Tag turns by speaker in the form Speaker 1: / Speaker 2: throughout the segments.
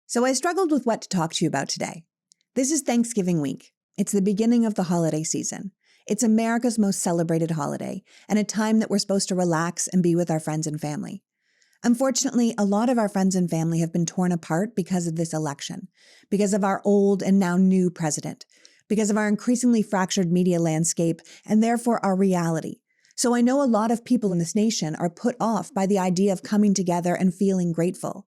Speaker 1: So I struggled with what to talk to you about today. This is Thanksgiving week. It's the beginning of the holiday season. It's America's most celebrated holiday and a time that we're supposed to relax and be with our friends and family. Unfortunately, a lot of our friends and family have been torn apart because of this election, because of our old and now new president, because of our increasingly fractured media landscape, and therefore our reality. So I know a lot of people in this nation are put off by the idea of coming together and feeling grateful,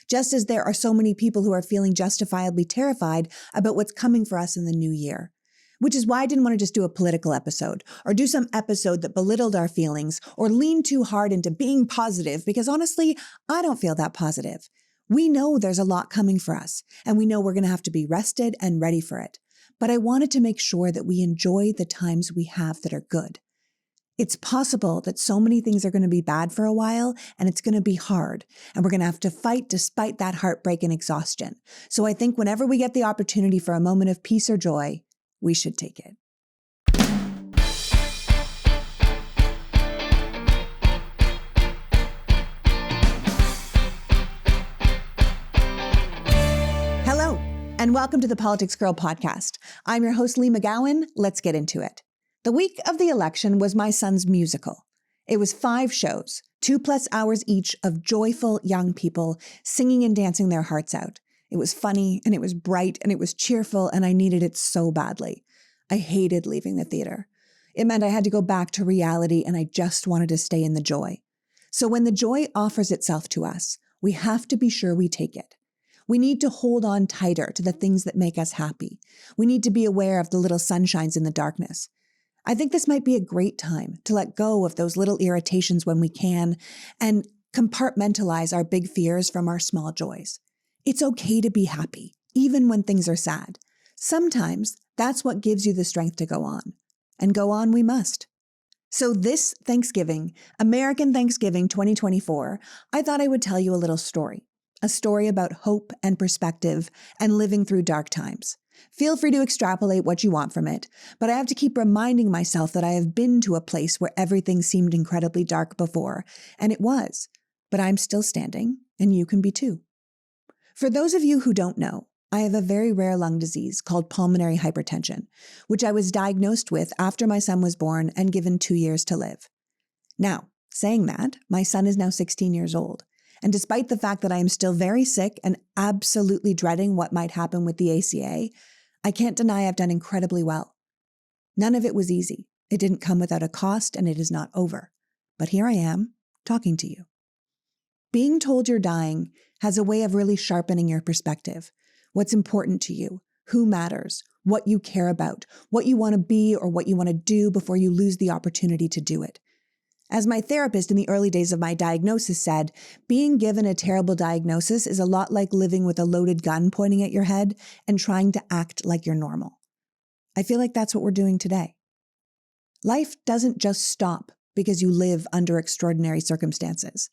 Speaker 1: just as there are so many people who are feeling justifiably terrified about what's coming for us in the new year. Which is why I didn't want to just do a political episode or do some episode that belittled our feelings or lean too hard into being positive, because honestly, I don't feel that positive. We know there's a lot coming for us, and we know we're going to have to be rested and ready for it. But I wanted to make sure that we enjoy the times we have that are good. It's possible that so many things are going to be bad for a while, and it's going to be hard, and we're going to have to fight despite that heartbreak and exhaustion. So I think whenever we get the opportunity for a moment of peace or joy, we should take it. Hello, and welcome to the Politics Girl podcast. I'm your host, Lee McGowan. Let's get into it. The week of the election was my son's musical. It was 5 shows, 2+ hours each of joyful young people singing and dancing their hearts out. It was funny, and it was bright, and it was cheerful, and I needed it so badly. I hated leaving the theater. It meant I had to go back to reality, and I just wanted to stay in the joy. So when the joy offers itself to us, we have to be sure we take it. We need to hold on tighter to the things that make us happy. We need to be aware of the little sunshines in the darkness. I think this might be a great time to let go of those little irritations when we can and compartmentalize our big fears from our small joys. It's okay to be happy, even when things are sad. Sometimes that's what gives you the strength to go on. And go on we must. So this Thanksgiving, American Thanksgiving 2024, I thought I would tell you a little story. A story about hope and perspective and living through dark times. Feel free to extrapolate what you want from it, but I have to keep reminding myself that I have been to a place where everything seemed incredibly dark before, and it was. But I'm still standing, and you can be too. For those of you who don't know, I have a very rare lung disease called pulmonary hypertension, which I was diagnosed with after my son was born and given 2 years to live. Now, saying that, my son is now 16 years old, and despite the fact that I am still very sick and absolutely dreading what might happen with the ACA, I can't deny I've done incredibly well. None of it was easy. It didn't come without a cost, and it is not over. But here I am, talking to you. Being told you're dying has a way of really sharpening your perspective. What's important to you, who matters, what you care about, what you want to be or what you want to do before you lose the opportunity to do it. As my therapist in the early days of my diagnosis said, being given a terrible diagnosis is a lot like living with a loaded gun pointing at your head and trying to act like you're normal. I feel like that's what we're doing today. Life doesn't just stop because you live under extraordinary circumstances.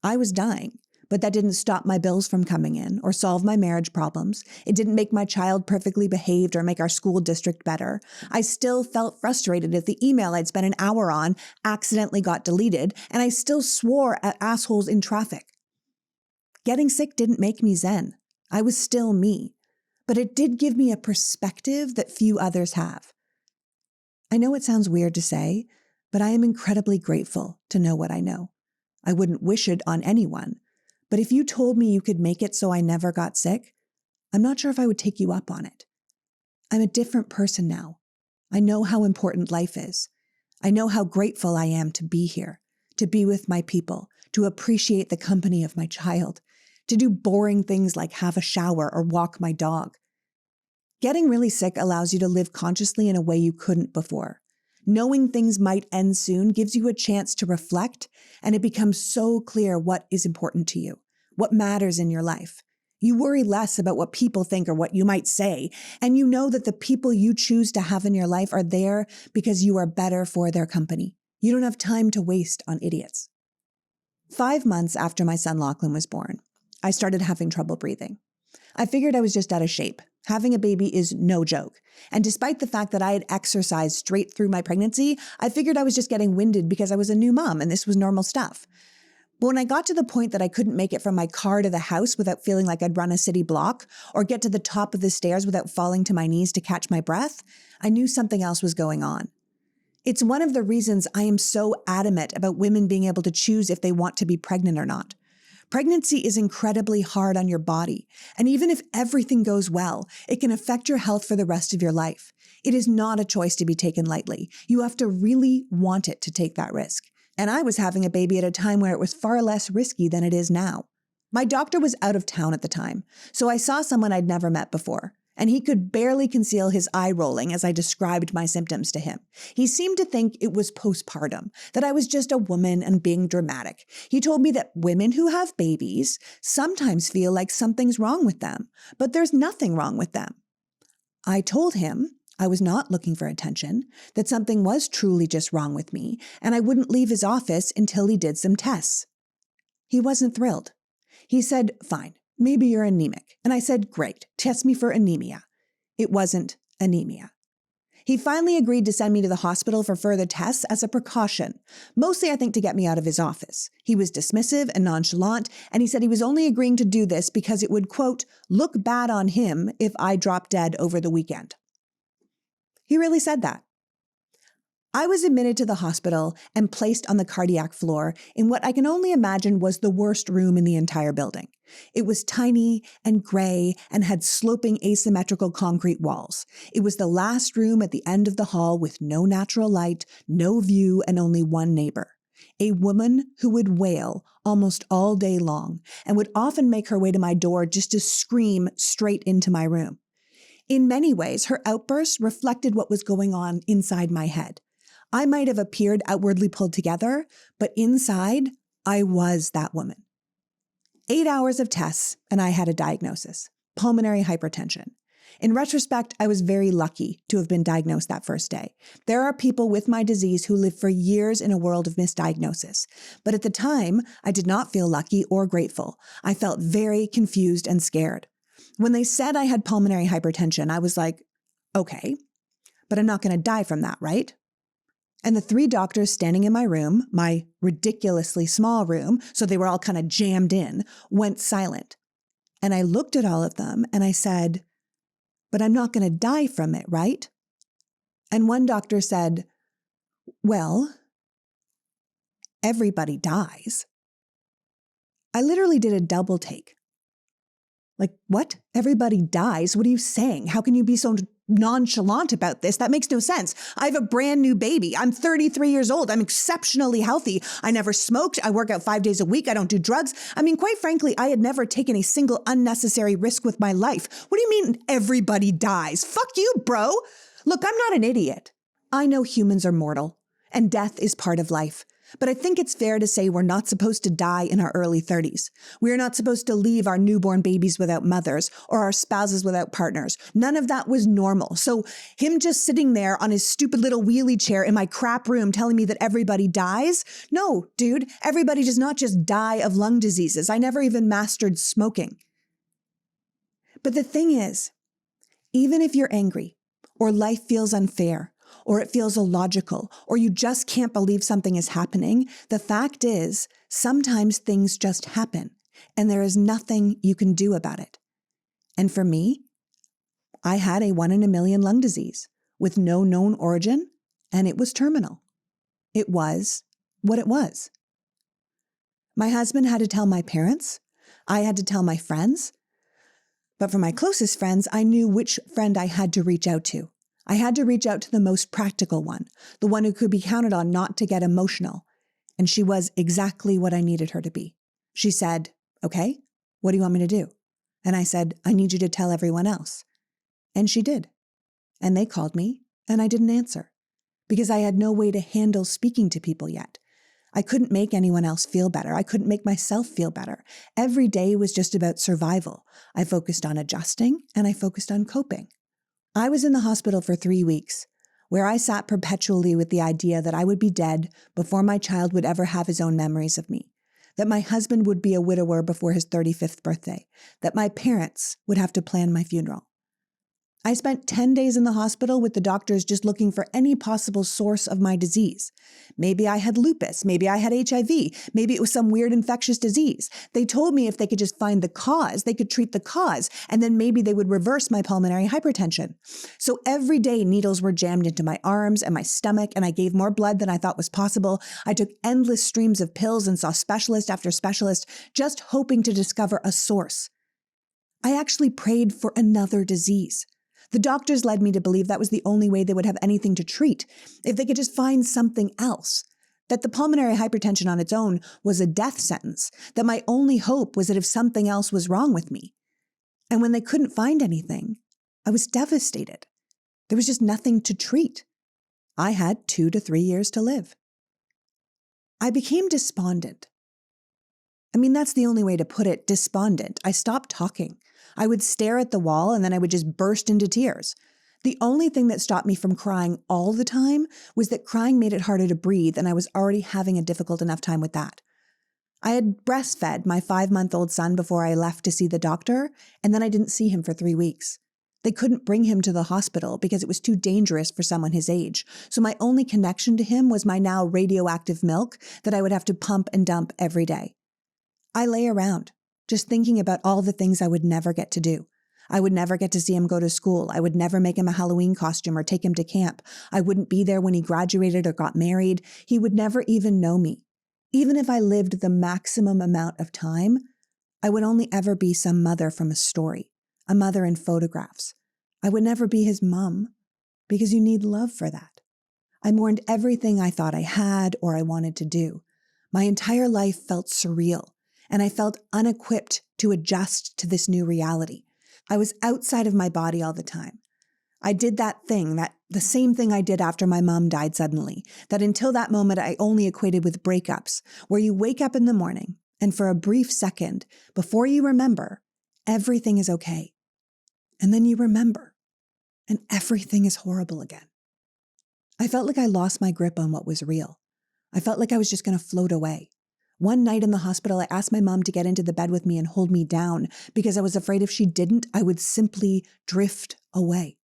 Speaker 1: I was dying, but that didn't stop my bills from coming in or solve my marriage problems. It didn't make my child perfectly behaved or make our school district better. I still felt frustrated if the email I'd spent an hour on accidentally got deleted, and I still swore at assholes in traffic. Getting sick didn't make me zen. I was still me, but it did give me a perspective that few others have. I know it sounds weird to say, but I am incredibly grateful to know what I know. I wouldn't wish it on anyone. But if you told me you could make it so I never got sick, I'm not sure if I would take you up on it. I'm a different person now. I know how important life is. I know how grateful I am to be here, to be with my people, to appreciate the company of my child, to do boring things like have a shower or walk my dog. Getting really sick allows you to live consciously in a way you couldn't before. Knowing things might end soon gives you a chance to reflect, and it becomes so clear what is important to you, what matters in your life. You worry less about what people think or what you might say, and you know that the people you choose to have in your life are there because you are better for their company. You don't have time to waste on idiots. 5 months after my son Lachlan was born, I started having trouble breathing. I figured I was just out of shape. Having a baby is no joke. And despite the fact that I had exercised straight through my pregnancy, I figured I was just getting winded because I was a new mom and this was normal stuff. But when I got to the point that I couldn't make it from my car to the house without feeling like I'd run a city block, or get to the top of the stairs without falling to my knees to catch my breath, I knew something else was going on. It's one of the reasons I am so adamant about women being able to choose if they want to be pregnant or not. Pregnancy is incredibly hard on your body, and even if everything goes well, it can affect your health for the rest of your life. It is not a choice to be taken lightly. You have to really want it to take that risk. And I was having a baby at a time where it was far less risky than it is now. My doctor was out of town at the time, so I saw someone I'd never met before, and he could barely conceal his eye rolling as I described my symptoms to him. He seemed to think it was postpartum, that I was just a woman and being dramatic. He told me that women who have babies sometimes feel like something's wrong with them, but there's nothing wrong with them. I told him I was not looking for attention, that something was truly just wrong with me, and I wouldn't leave his office until he did some tests. He wasn't thrilled. He said, "Fine, maybe you're anemic." And I said, "Great, test me for anemia." It wasn't anemia. He finally agreed to send me to the hospital for further tests as a precaution, mostly I think to get me out of his office. He was dismissive and nonchalant, and he said he was only agreeing to do this because it would, quote, look bad on him if I dropped dead over the weekend. He really said that. I was admitted to the hospital and placed on the cardiac floor in what I can only imagine was the worst room in the entire building. It was tiny and gray and had sloping asymmetrical concrete walls. It was the last room at the end of the hall with no natural light, no view, and only one neighbor. A woman who would wail almost all day long and would often make her way to my door just to scream straight into my room. In many ways, her outbursts reflected what was going on inside my head. I might have appeared outwardly pulled together, but inside, I was that woman. 8 hours of tests, and I had a diagnosis: pulmonary hypertension. In retrospect, I was very lucky to have been diagnosed that first day. There are people with my disease who live for years in a world of misdiagnosis. But at the time, I did not feel lucky or grateful. I felt very confused and scared. When they said I had pulmonary hypertension, I was like, okay, but I'm not going to die from that, right? And the 3 doctors standing in my room, my ridiculously small room, so they were all kind of jammed in, went silent. And I looked at all of them and I said, but I'm not going to die from it, right? And one doctor said, well, everybody dies. I literally did a double take. Like, what? Everybody dies? What are you saying? How can you be so nonchalant about this? That makes no sense. I have a brand new baby. I'm 33 years old. I'm exceptionally healthy. I never smoked. I work out 5 days a week. I don't do drugs. I mean, quite frankly, I had never taken a single unnecessary risk with my life. What do you mean everybody dies? Fuck you, bro. Look, I'm not an idiot. I know humans are mortal, and death is part of life. But I think it's fair to say we're not supposed to die in our early 30s. We're not supposed to leave our newborn babies without mothers or our spouses without partners. None of that was normal. So him just sitting there on his stupid little wheelie chair in my crap room telling me that everybody dies? No, dude, everybody does not just die of lung diseases. I never even mastered smoking. But the thing is, even if you're angry or life feels unfair, or it feels illogical, or you just can't believe something is happening, the fact is, sometimes things just happen, and there is nothing you can do about it. And for me, I had a 1 in a million lung disease with no known origin, and it was terminal. It was what it was. My husband had to tell my parents. I had to tell my friends. But for my closest friends, I knew which friend I had to reach out to. I had to reach out to the most practical one, the one who could be counted on not to get emotional. And she was exactly what I needed her to be. She said, okay, what do you want me to do? And I said, I need you to tell everyone else. And she did. And they called me, and I didn't answer because I had no way to handle speaking to people yet. I couldn't make anyone else feel better. I couldn't make myself feel better. Every day was just about survival. I focused on adjusting, and I focused on coping. I was in the hospital for 3 weeks, where I sat perpetually with the idea that I would be dead before my child would ever have his own memories of me, that my husband would be a widower before his 35th birthday, that my parents would have to plan my funeral. I spent 10 days in the hospital with the doctors just looking for any possible source of my disease. Maybe I had lupus, maybe I had HIV, maybe it was some weird infectious disease. They told me if they could just find the cause, they could treat the cause, and then maybe they would reverse my pulmonary hypertension. So every day needles were jammed into my arms and my stomach, and I gave more blood than I thought was possible. I took endless streams of pills and saw specialist after specialist, just hoping to discover a source. I actually prayed for another disease. The doctors led me to believe that was the only way they would have anything to treat, if they could just find something else. That the pulmonary hypertension on its own was a death sentence, that my only hope was that if something else was wrong with me. And when they couldn't find anything, I was devastated. There was just nothing to treat. I had 2 to 3 years to live. I became despondent. I mean, that's the only way to put it, despondent. I stopped talking. I would stare at the wall and then I would just burst into tears. The only thing that stopped me from crying all the time was that crying made it harder to breathe, and I was already having a difficult enough time with that. I had breastfed my 5-month-old son before I left to see the doctor, and then I didn't see him for 3 weeks. They couldn't bring him to the hospital because it was too dangerous for someone his age. So my only connection to him was my now radioactive milk that I would have to pump and dump every day. I lay around, just thinking about all the things I would never get to do. I would never get to see him go to school. I would never make him a Halloween costume or take him to camp. I wouldn't be there when he graduated or got married. He would never even know me. Even if I lived the maximum amount of time, I would only ever be some mother from a story, a mother in photographs. I would never be his mom, because you need love for that. I mourned everything I thought I had or I wanted to do. My entire life felt surreal, and I felt unequipped to adjust to this new reality. I was outside of my body all the time. I did the same thing I did after my mom died suddenly, that until that moment I only equated with breakups, where you wake up in the morning and for a brief second, before you remember, everything is okay. And then you remember, and everything is horrible again. I felt like I lost my grip on what was real. I felt like I was just going to float away. One night in the hospital, I asked my mom to get into the bed with me and hold me down because I was afraid if she didn't, I would simply drift away.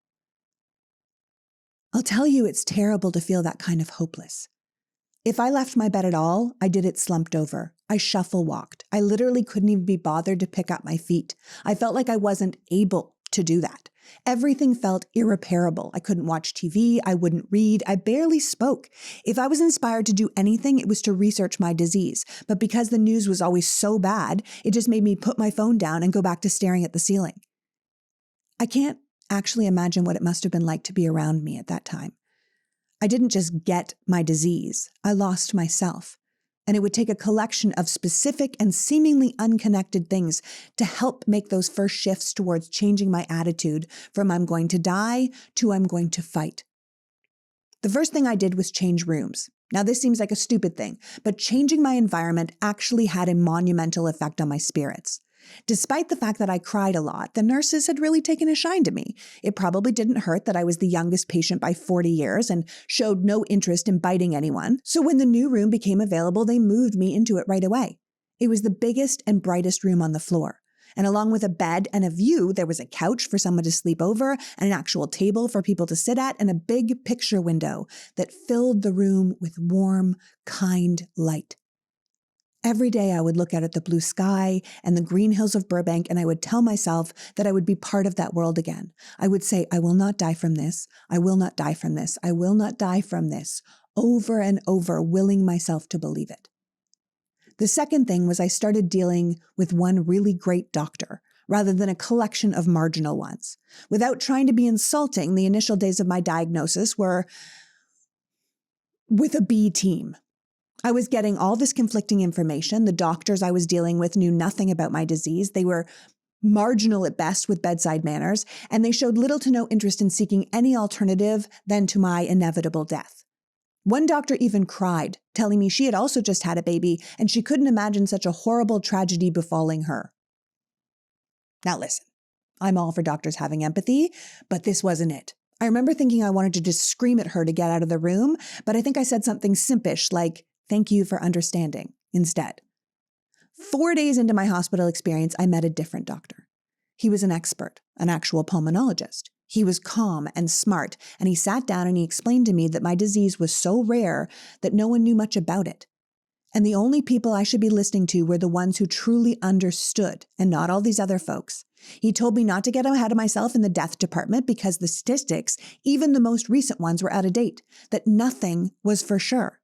Speaker 1: I'll tell you, it's terrible to feel that kind of hopeless. If I left my bed at all, I did it slumped over. I shuffle walked. I literally couldn't even be bothered to pick up my feet. I felt like I wasn't able to do that. Everything felt irreparable. I couldn't watch TV. I wouldn't read. I barely spoke. If I was inspired to do anything, it was to research my disease. But because the news was always so bad, it just made me put my phone down and go back to staring at the ceiling. I can't actually imagine what it must have been like to be around me at that time. I didn't just get my disease. I lost myself. And it would take a collection of specific and seemingly unconnected things to help make those first shifts towards changing my attitude from I'm going to die to I'm going to fight. The first thing I did was change rooms. Now, this seems like a stupid thing, but changing my environment actually had a monumental effect on my spirits. Despite the fact that I cried a lot, the nurses had really taken a shine to me. It probably didn't hurt that I was the youngest patient by 40 years and showed no interest in biting anyone. So when the new room became available, they moved me into it right away. It was the biggest and brightest room on the floor. And along with a bed and a view, there was a couch for someone to sleep over, and an actual table for people to sit at, and a big picture window that filled the room with warm, kind light. Every day I would look out at the blue sky and the green hills of Burbank, and I would tell myself that I would be part of that world again. I would say, I will not die from this. I will not die from this. I will not die from this, over and over, willing myself to believe it. The second thing was I started dealing with one really great doctor, rather than a collection of marginal ones. Without trying to be insulting, the initial days of my diagnosis were with a B team. I was getting all this conflicting information. The doctors I was dealing with knew nothing about my disease. They were marginal at best with bedside manners, and they showed little to no interest in seeking any alternative than to my inevitable death. One doctor even cried, telling me she had also just had a baby, and she couldn't imagine such a horrible tragedy befalling her. Now listen, I'm all for doctors having empathy, but this wasn't it. I remember thinking I wanted to just scream at her to get out of the room, but I think I said something simpish like, "Thank you for understanding," instead. 4 days into my hospital experience, I met a different doctor. He was an expert, an actual pulmonologist. He was calm and smart, and he sat down and he explained to me that my disease was so rare that no one knew much about it. And the only people I should be listening to were the ones who truly understood, and not all these other folks. He told me not to get ahead of myself in the death department because the statistics, even the most recent ones, were out of date, that nothing was for sure.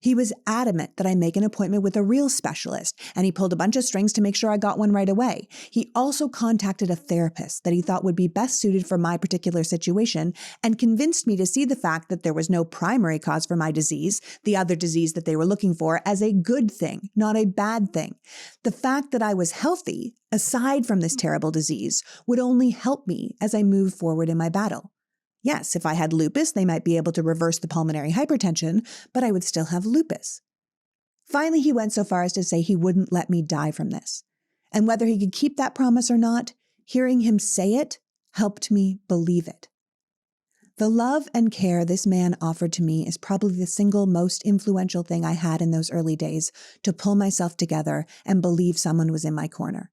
Speaker 1: He was adamant that I make an appointment with a real specialist, and he pulled a bunch of strings to make sure I got one right away. He also contacted a therapist that he thought would be best suited for my particular situation and convinced me to see the fact that there was no primary cause for my disease, the other disease that they were looking for, as a good thing, not a bad thing. The fact that I was healthy, aside from this terrible disease, would only help me as I move forward in my battle. Yes, if I had lupus, they might be able to reverse the pulmonary hypertension, but I would still have lupus. Finally, he went so far as to say he wouldn't let me die from this. And whether he could keep that promise or not, hearing him say it helped me believe it. The love and care this man offered to me is probably the single most influential thing I had in those early days to pull myself together and believe someone was in my corner,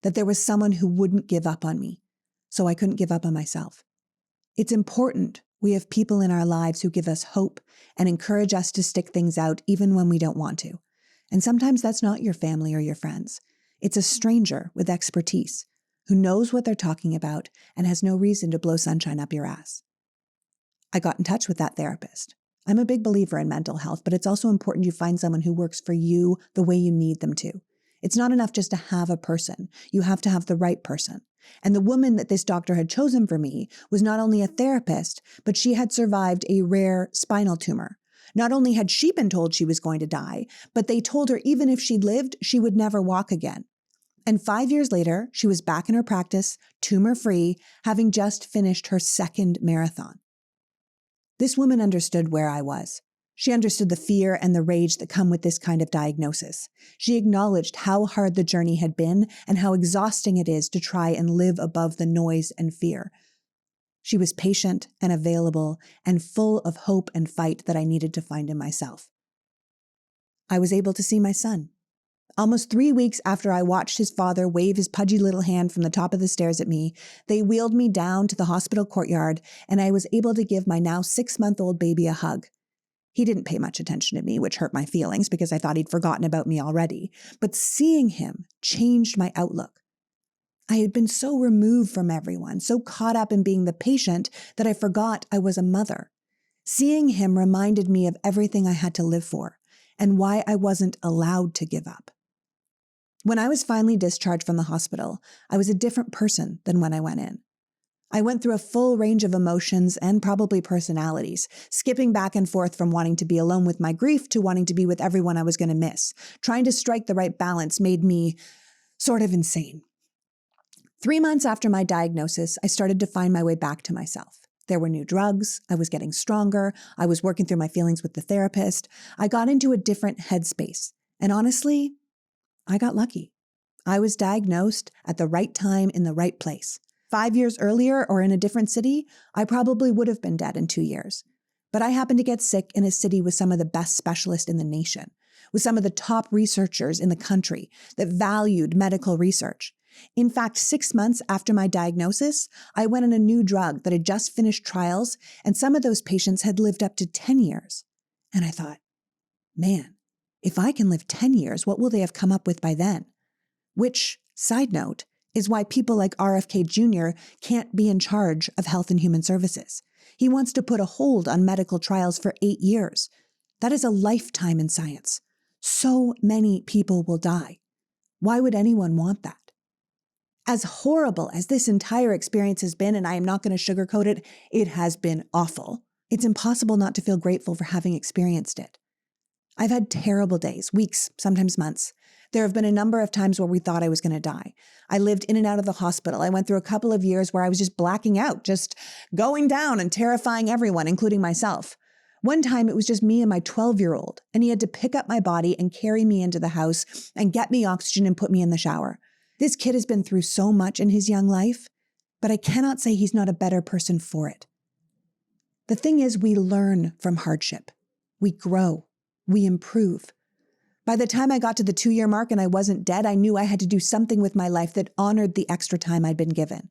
Speaker 1: that there was someone who wouldn't give up on me, so I couldn't give up on myself. It's important we have people in our lives who give us hope and encourage us to stick things out even when we don't want to. And sometimes that's not your family or your friends. It's a stranger with expertise who knows what they're talking about and has no reason to blow sunshine up your ass. I got in touch with that therapist. I'm a big believer in mental health, but it's also important you find someone who works for you the way you need them to. It's not enough just to have a person. You have to have the right person. And the woman that this doctor had chosen for me was not only a therapist, but she had survived a rare spinal tumor. Not only had she been told she was going to die, but they told her even if she lived, she would never walk again. And 5 years later, she was back in her practice, tumor-free, having just finished her second marathon. This woman understood where I was. She understood the fear and the rage that come with this kind of diagnosis. She acknowledged how hard the journey had been and how exhausting it is to try and live above the noise and fear. She was patient and available and full of hope and fight that I needed to find in myself. I was able to see my son. Almost 3 weeks after I watched his father wave his pudgy little hand from the top of the stairs at me, they wheeled me down to the hospital courtyard, and I was able to give my now 6-month-old baby a hug. He didn't pay much attention to me, which hurt my feelings because I thought he'd forgotten about me already. But seeing him changed my outlook. I had been so removed from everyone, so caught up in being the patient that I forgot I was a mother. Seeing him reminded me of everything I had to live for and why I wasn't allowed to give up. When I was finally discharged from the hospital, I was a different person than when I went in. I went through a full range of emotions and probably personalities, skipping back and forth from wanting to be alone with my grief to wanting to be with everyone I was going to miss. Trying to strike the right balance made me sort of insane. 3 months after my diagnosis, I started to find my way back to myself. There were new drugs. I was getting stronger. I was working through my feelings with the therapist. I got into a different headspace. And honestly, I got lucky. I was diagnosed at the right time in the right place. 5 years earlier or in a different city, I probably would have been dead in 2 years. But I happened to get sick in a city with some of the best specialists in the nation, with some of the top researchers in the country that valued medical research. In fact, 6 months after my diagnosis, I went on a new drug that had just finished trials, and some of those patients had lived up to 10 years. And I thought, man, if I can live 10 years, what will they have come up with by then? Which, side note, is why people like RFK Jr. can't be in charge of Health and Human Services. He wants to put a hold on medical trials for 8 years. That is a lifetime in science. So many people will die. Why would anyone want that? As horrible as this entire experience has been, and I am not going to sugarcoat it, it has been awful. It's impossible not to feel grateful for having experienced it. I've had terrible days, weeks, sometimes months. There have been a number of times where we thought I was going to die. I lived in and out of the hospital. I went through a couple of years where I was just blacking out, just going down and terrifying everyone, including myself. One time it was just me and my 12-year-old, and he had to pick up my body and carry me into the house and get me oxygen and put me in the shower. This kid has been through so much in his young life, but I cannot say he's not a better person for it. The thing is, we learn from hardship. We grow. We improve. By the time I got to the 2-year mark and I wasn't dead, I knew I had to do something with my life that honored the extra time I'd been given.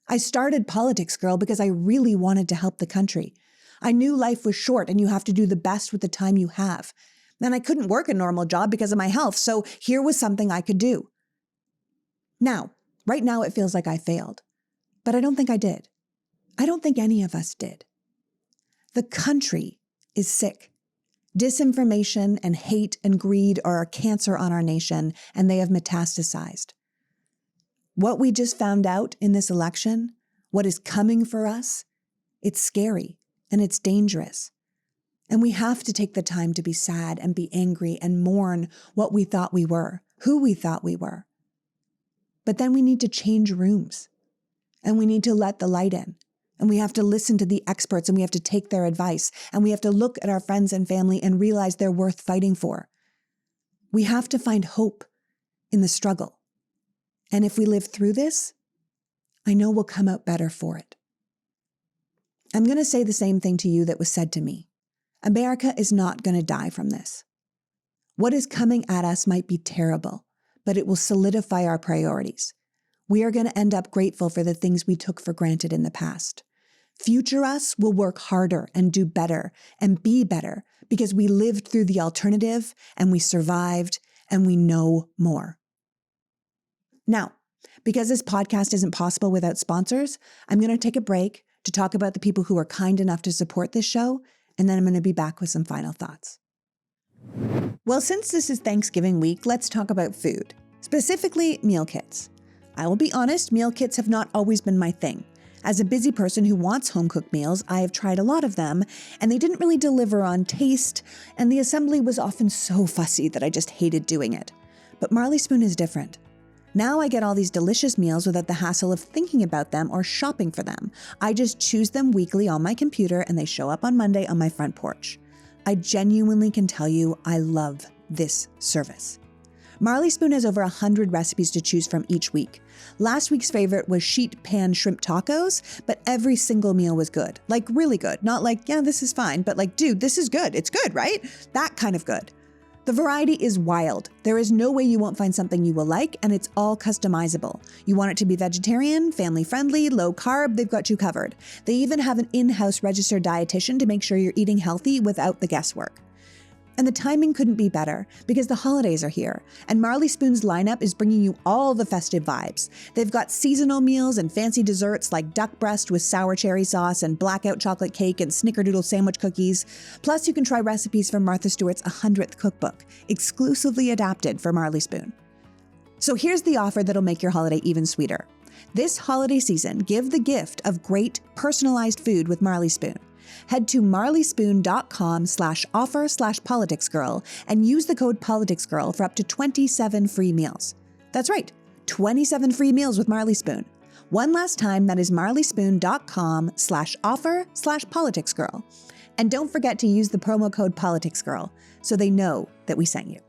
Speaker 1: I started Politics Girl because I really wanted to help the country. I knew life was short and you have to do the best with the time you have. And I couldn't work a normal job because of my health, so here was something I could do. Now, right now it feels like I failed, but I don't think I did. I don't think any of us did. The country is sick. Disinformation and hate and greed are a cancer on our nation, and they have metastasized. What we just found out in this election, what is coming for us, it's scary and it's dangerous. And we have to take the time to be sad and be angry and mourn what we thought we were, who we thought we were. But then we need to change rooms, and we need to let the light in. And we have to listen to the experts, and we have to take their advice, and we have to look at our friends and family and realize they're worth fighting for. We have to find hope in the struggle. And if we live through this, I know we'll come out better for it. I'm going to say the same thing to you that was said to me. America is not going to die from this. What is coming at us might be terrible, but it will solidify our priorities. We are going to end up grateful for the things we took for granted in the past. Future us will work harder and do better and be better because we lived through the alternative and we survived and we know more. Now, because this podcast isn't possible without sponsors, I'm going to take a break to talk about the people who are kind enough to support this show, and then I'm going to be back with some final thoughts. Well, since this is Thanksgiving week, let's talk about food, specifically meal kits. I will be honest, meal kits have not always been my thing. As a busy person who wants home-cooked meals, I have tried a lot of them, and they didn't really deliver on taste, and the assembly was often so fussy that I just hated doing it. But Marley Spoon is different. Now I get all these delicious meals without the hassle of thinking about them or shopping for them. I just choose them weekly on my computer, and they show up on Monday on my front porch. I genuinely can tell you I love this service. Marley Spoon has over 100 recipes to choose from each week. Last week's favorite was sheet pan shrimp tacos, but every single meal was good. Like really good. Not like, yeah, this is fine, but like, dude, this is good. It's good, right? That kind of good. The variety is wild. There is no way you won't find something you will like, and it's all customizable. You want it to be vegetarian, family-friendly, low-carb, they've got you covered. They even have an in-house registered dietitian to make sure you're eating healthy without the guesswork. And the timing couldn't be better because the holidays are here, and Marley Spoon's lineup is bringing you all the festive vibes. They've got seasonal meals and fancy desserts like duck breast with sour cherry sauce and blackout chocolate cake and snickerdoodle sandwich cookies. Plus, you can try recipes from Martha Stewart's 100th cookbook, exclusively adapted for Marley Spoon. So here's the offer that'll make your holiday even sweeter. This holiday season, give the gift of great personalized food with Marley Spoon. Head to marleyspoon.com/offer/politicsgirl and use the code politicsgirl for up to 27 free meals. That's right, 27 free meals with Marley Spoon. One last time, that is marleyspoon.com/offer/politicsgirl. And don't forget to use the promo code politicsgirl so they know that we sent you.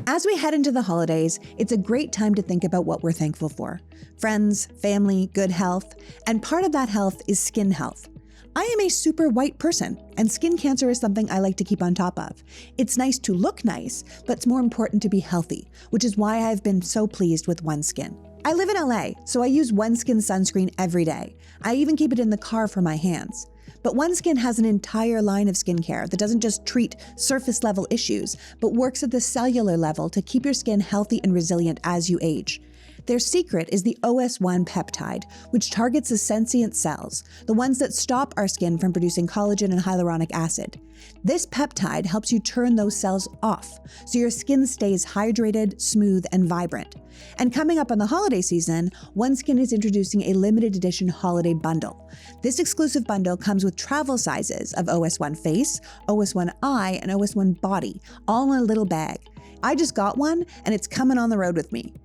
Speaker 1: As we head into the holidays, it's a great time to think about what we're thankful for. Friends, family, good health, and part of that health is skin health. I am a super white person, and skin cancer is something I like to keep on top of. It's nice to look nice, but it's more important to be healthy, which is why I've been so pleased with OneSkin. I live in LA, so I use OneSkin sunscreen every day. I even keep it in the car for my hands. But OneSkin has an entire line of skincare that doesn't just treat surface level issues, but works at the cellular level to keep your skin healthy and resilient as you age. Their secret is the OS1 peptide, which targets the sentient cells, the ones that stop our skin from producing collagen and hyaluronic acid. This peptide helps you turn those cells off, so your skin stays hydrated, smooth, and vibrant. And coming up on the holiday season, OneSkin is introducing a limited edition holiday bundle. This exclusive bundle comes with travel sizes of OS1 Face, OS1 Eye, and OS1 Body, all in a little bag. I just got one, and it's coming on the road with me.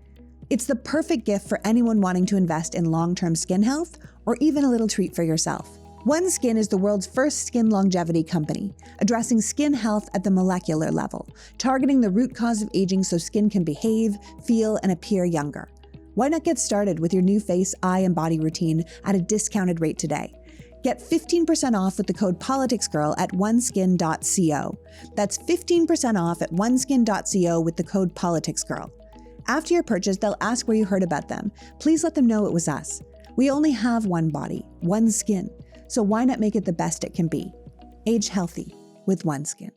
Speaker 1: It's the perfect gift for anyone wanting to invest in long-term skin health or even a little treat for yourself. OneSkin is the world's first skin longevity company, addressing skin health at the molecular level, targeting the root cause of aging so skin can behave, feel, and appear younger. Why not get started with your new face, eye, and body routine at a discounted rate today? Get 15% off with the code politicsgirl at oneskin.co. That's 15% off at oneskin.co with the code politicsgirl. After your purchase, they'll ask where you heard about them. Please let them know it was us. We only have one body, one skin, so why not make it the best it can be? Age healthy with OneSkin.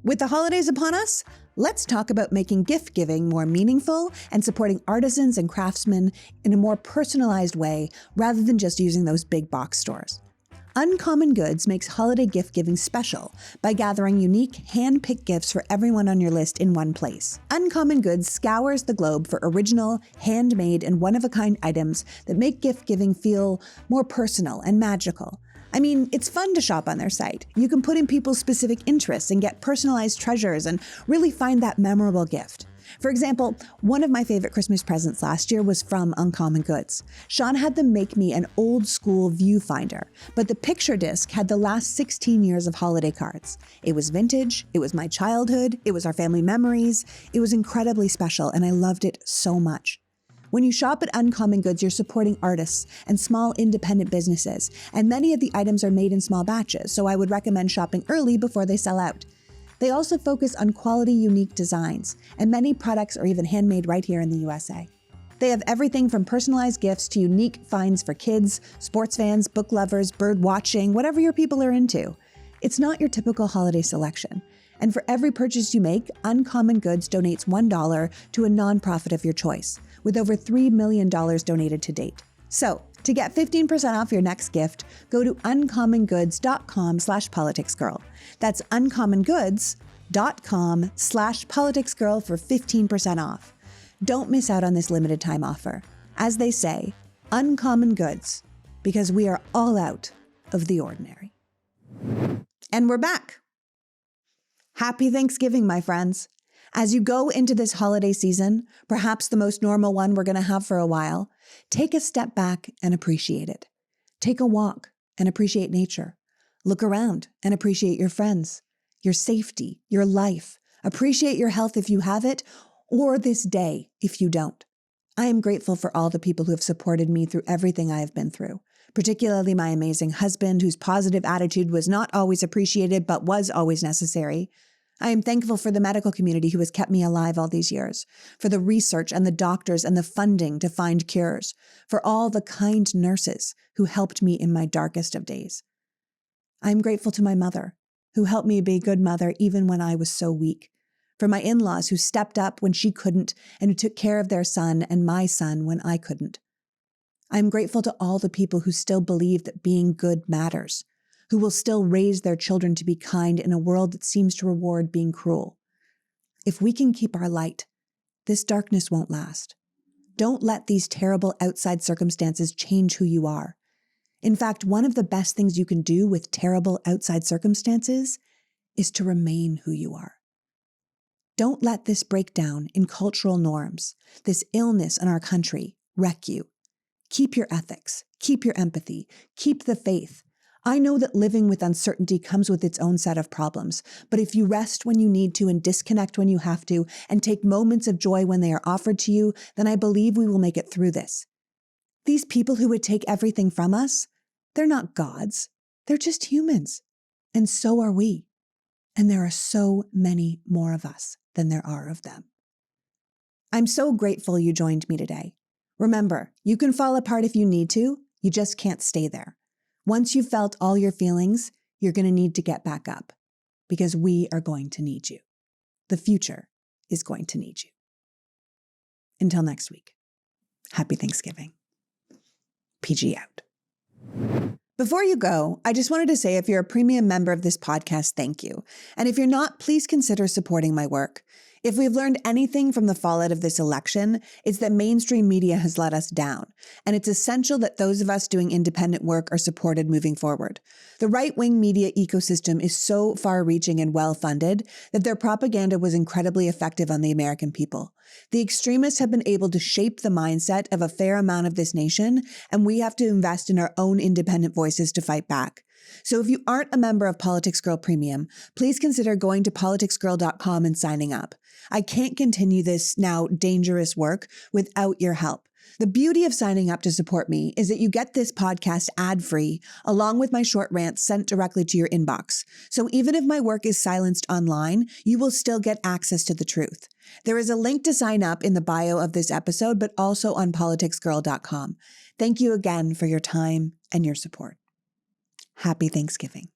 Speaker 1: With the holidays upon us, let's talk about making gift giving more meaningful and supporting artisans and craftsmen in a more personalized way rather than just using those big box stores. Uncommon Goods makes holiday gift giving special by gathering unique, hand-picked gifts for everyone on your list in one place. Uncommon Goods scours the globe for original, handmade, and one-of-a-kind items that make gift giving feel more personal and magical. I mean, it's fun to shop on their site. You can put in people's specific interests and get personalized treasures and really find that memorable gift. For example, one of my favorite Christmas presents last year was from Uncommon Goods. Sean had them make me an old school viewfinder, but the picture disc had the last 16 years of holiday cards. It was vintage, it was my childhood, it was our family memories, it was incredibly special, and I loved it so much. When you shop at Uncommon Goods, you're supporting artists and small independent businesses, and many of the items are made in small batches, so I would recommend shopping early before they sell out. They also focus on quality, unique designs, and many products are even handmade right here in the USA. They have everything from personalized gifts to unique finds for kids, sports fans, book lovers, bird watching, whatever your people are into. It's not your typical holiday selection. And for every purchase you make, Uncommon Goods donates $1 to a nonprofit of your choice, with over $3 million donated to date. So, to get 15% off your next gift, go to uncommongoods.com/politicsgirl. That's uncommongoods.com/politicsgirl for 15% off. Don't miss out on this limited time offer. As they say, Uncommon Goods, because we are all out of the ordinary. And we're back. Happy Thanksgiving, my friends. As you go into this holiday season, perhaps the most normal one we're going to have for a while, take a step back and appreciate it. Take a walk and appreciate nature. Look around and appreciate your friends, your safety, your life. Appreciate your health if you have it, or this day if you don't. I am grateful for all the people who have supported me through everything I have been through, particularly my amazing husband, whose positive attitude was not always appreciated but was always necessary. I am thankful for the medical community who has kept me alive all these years, for the research and the doctors and the funding to find cures, for all the kind nurses who helped me in my darkest of days. I am grateful to my mother, who helped me be a good mother even when I was so weak, for my in-laws who stepped up when she couldn't and who took care of their son and my son when I couldn't. I am grateful to all the people who still believe that being good matters, who will still raise their children to be kind in a world that seems to reward being cruel. If we can keep our light, this darkness won't last. Don't let these terrible outside circumstances change who you are. In fact, one of the best things you can do with terrible outside circumstances is to remain who you are. Don't let this breakdown in cultural norms, this illness in our country, wreck you. Keep your ethics, keep your empathy, keep the faith. I know that living with uncertainty comes with its own set of problems, but if you rest when you need to and disconnect when you have to and take moments of joy when they are offered to you, then I believe we will make it through this. These people who would take everything from us, they're not gods. They're just humans. And so are we. And there are so many more of us than there are of them. I'm so grateful you joined me today. Remember, you can fall apart if you need to. You just can't stay there. Once you've felt all your feelings, you're going to need to get back up because we are going to need you. The future is going to need you. Until next week, happy Thanksgiving. PG out. Before you go, I just wanted to say if you're a premium member of this podcast, thank you. And if you're not, please consider supporting my work. If we've learned anything from the fallout of this election, it's that mainstream media has let us down, and it's essential that those of us doing independent work are supported moving forward. The right-wing media ecosystem is so far-reaching and well-funded that their propaganda was incredibly effective on the American people. The extremists have been able to shape the mindset of a fair amount of this nation, and we have to invest in our own independent voices to fight back. So if you aren't a member of Politics Girl Premium, please consider going to politicsgirl.com and signing up. I can't continue this now dangerous work without your help. The beauty of signing up to support me is that you get this podcast ad-free, along with my short rants sent directly to your inbox. So even if my work is silenced online, you will still get access to the truth. There is a link to sign up in the bio of this episode, but also on politicsgirl.com. Thank you again for your time and your support. Happy Thanksgiving.